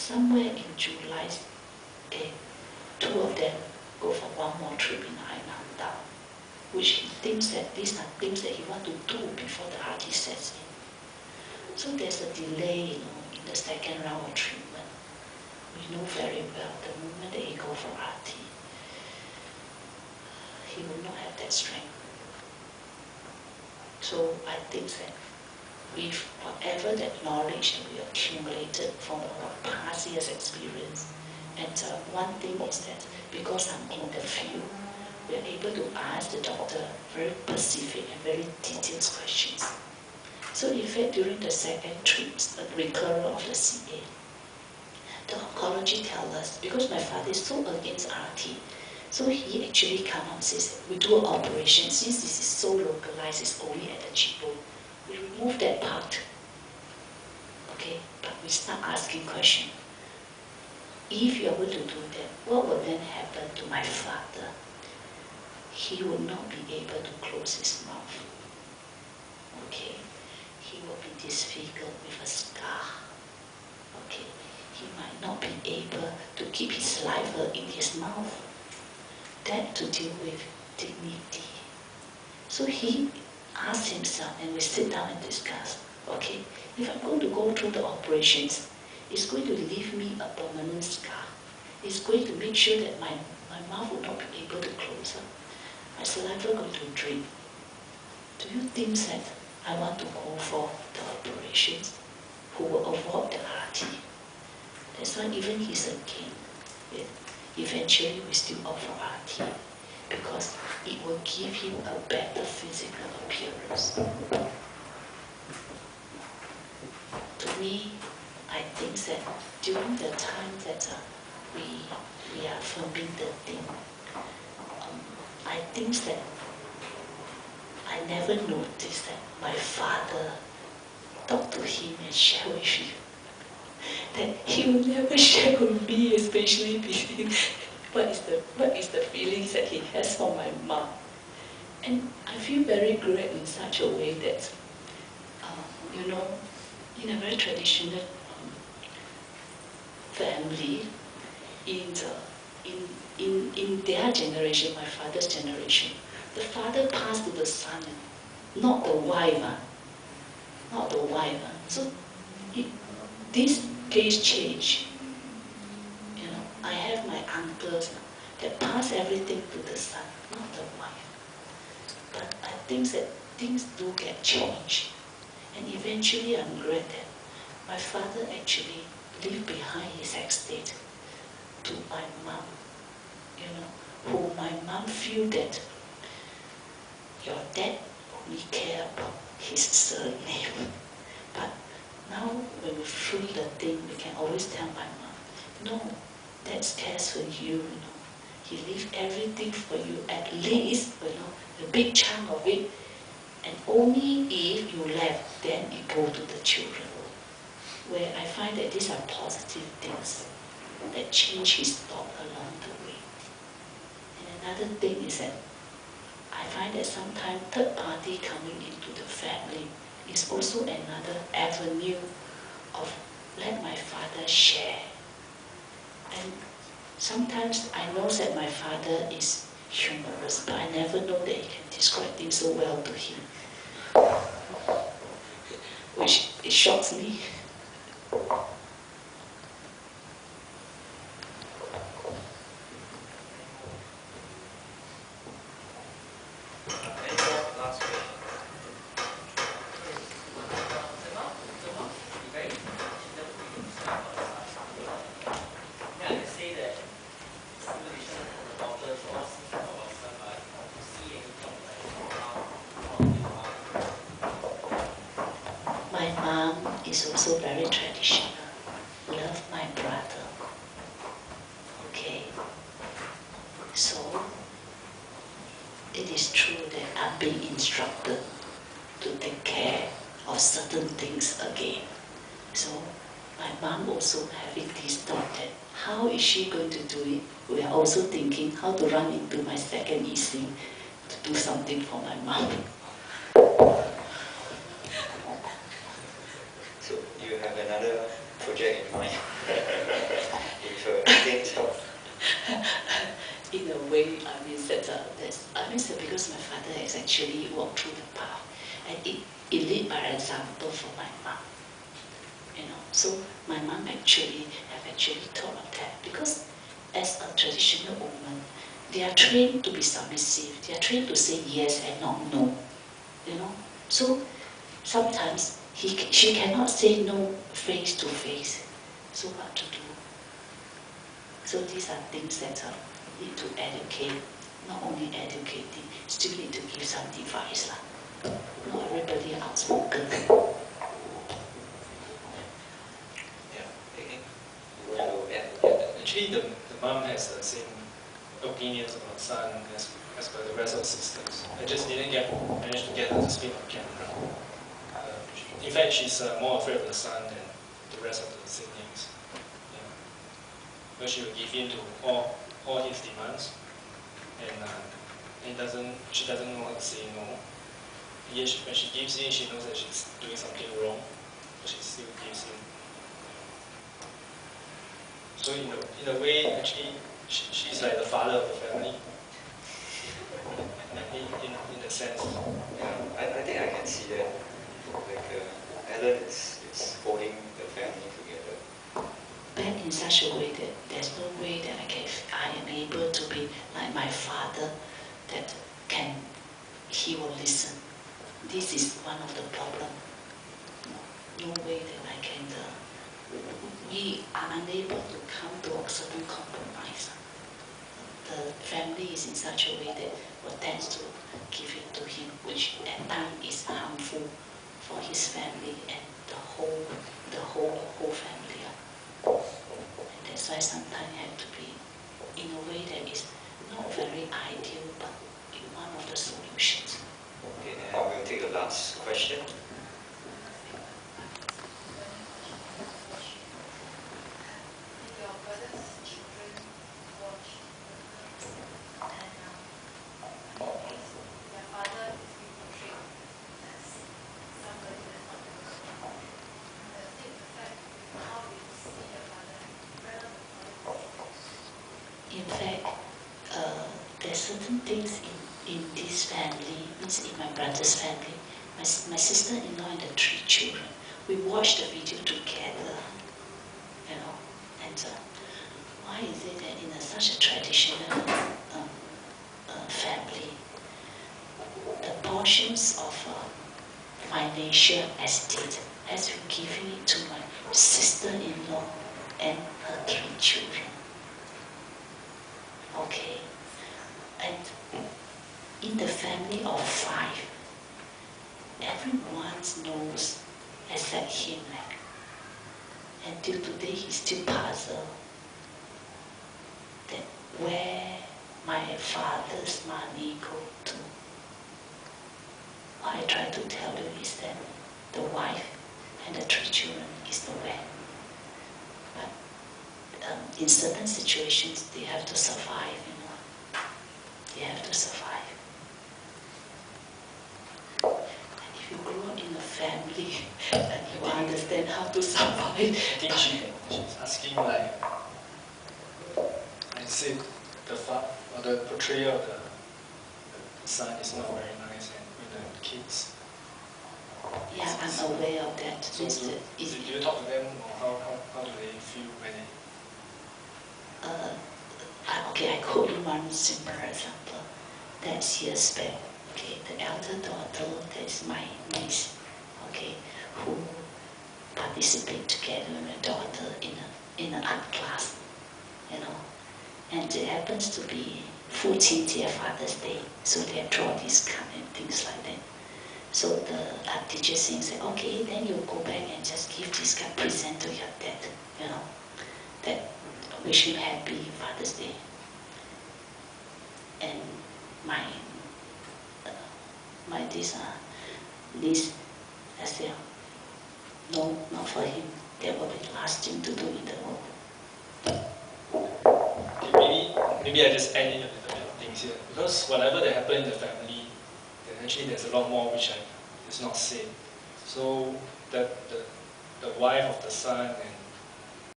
somewhere in July, two of them go for one more trip in Hainan Dao, which he thinks that these are things that he wants to do before the RT sets in. So there's a delay, in the second round of treatment. We know very well the moment that he go for RT, he will not have that strength. So I think that with whatever that knowledge that we accumulated from our past year's experience, and one thing is that because I'm in the field, we are able to ask the doctor very specific and very detailed questions. So in fact, during the second trip, the recurrence of the CA, the oncology tells us, because my father is so against RT, so he actually comes and says, we do an operation, since this is so localized, it's only at the cheekbone, we remove that part. Okay, but we start asking questions. If you are going to do that, what will then happen to my father? He will not be able to close his mouth. Okay, he will be disfigured with a scar. Okay, he might not be able to keep his saliva in his mouth. That to deal with dignity. So he asked himself, and we sit down and discuss, okay, if I'm going to go through the operations, it's going to leave me a permanent scar. It's going to make sure that my mouth will not be able to close up. My saliva going to drain. Do you think that I want to go for the operations who will avoid the RT? That's why even he's again, eventually we still offer RT because it will give him a better physical appearance. To me, I think that during the time that we are filming the thing, I think that I never noticed that my father talked to him and shared with him that he will never share with me, especially between what is the feelings that he has for my mom. And I feel very great in such a way that, in a very traditional family, in their generation, my father's generation, the father passed to the son, not the wife. Not the wife. So this case change. I have my uncles that pass everything to the son, not the wife. But I think that things do get changed. And eventually I'm glad that my father actually left behind his estate to my mom, who my mom feel that your dad only care about his surname. But now when we free the thing, we can always tell my mom, no, Dad cares for you, He leave everything for you, at least, a big chunk of it. And only if you left, then it go to the children. Where I find that these are positive things that change his thought along the way. And another thing is that I find that sometimes third party coming into the family is also another avenue of let my father share. And sometimes I know that my father is humorous, but I never know that he can describe things so well to him. Which it shocks me. My mom is also very traditional. Love my brother. Okay. So it is true that I'm being instructed to take care of certain things again. So my mom also having this thought that how is she going to do it? We are also thinking how to run into my second easing to do something for my mom. So you have another project in mind? against her? In a way, I mean that because my father has actually walked through the path, and it led by example for my mom. So my mom actually thought of that, because as a traditional woman, they are trained to be submissive. They are trained to say yes and not no. So sometimes she cannot say no face to face. So what to do? So these are things that need to educate. Not only educating, still need to give some advice. Not everybody outspoken. Actually, the mom has the same opinions about son as per the rest of the sisters. I just didn't manage to get her to speak on camera. In fact, she's more afraid of the son than the rest of the siblings. Yeah. But she will give in to all his demands, and she doesn't know how to say no. Yet when she gives in, she knows that she's doing something wrong, but she still gives in. So in a way, actually, she's like the father of the family. In a sense. Yeah, I think I can see that. Like Alan is holding the family together. But in such a way that there's no way that I am able to be like my father, that he will listen. This is one of the problems. No way that I can. We are unable to come to a certain compromise. The family is in such a way that will tend to give it to him, which at times is harmful for his family and the whole family. And that's why sometimes you have to be in a way that is not very ideal, but one of the solutions. Okay, and we'll take the last question. In fact, there's certain things in this family, means in my brother's family, my sister-in-law and the 3 children, we watched the video together, and why is it that in such a traditional family, the portions of financial estate has been given it to my sister-in-law and her 3 children. Okay, and in the family of 5, everyone knows except him. Until today, he's still puzzled that where my father's money go to. What I try to tell you is that the wife and the 3 children is nowhere. But in certain situations, they have to survive. They have to survive. And if you grow up in a family and you understand how to survive. I think she's asking, like, I said, the portrayal of the son is not very nice, and with the kids. Yeah, I'm aware of that. So do you talk to them, or how do they feel when they... Okay, I quote you one simple example. That's years back. Okay, the elder daughter, that's my niece, okay, who participate together with the daughter in an art class, and it happens to be 14th Father's Day, so they draw these kind of things like that. So the art teacher says, okay, then you go back and just give this card, present to your dad, that wish him happy Father's Day. And this I said, no, not for him. That will be the last thing to do in the world. Okay, maybe I just add in a little bit of things here, because whatever that happened in the family, actually there's a lot more which is not said. So the wife of the son and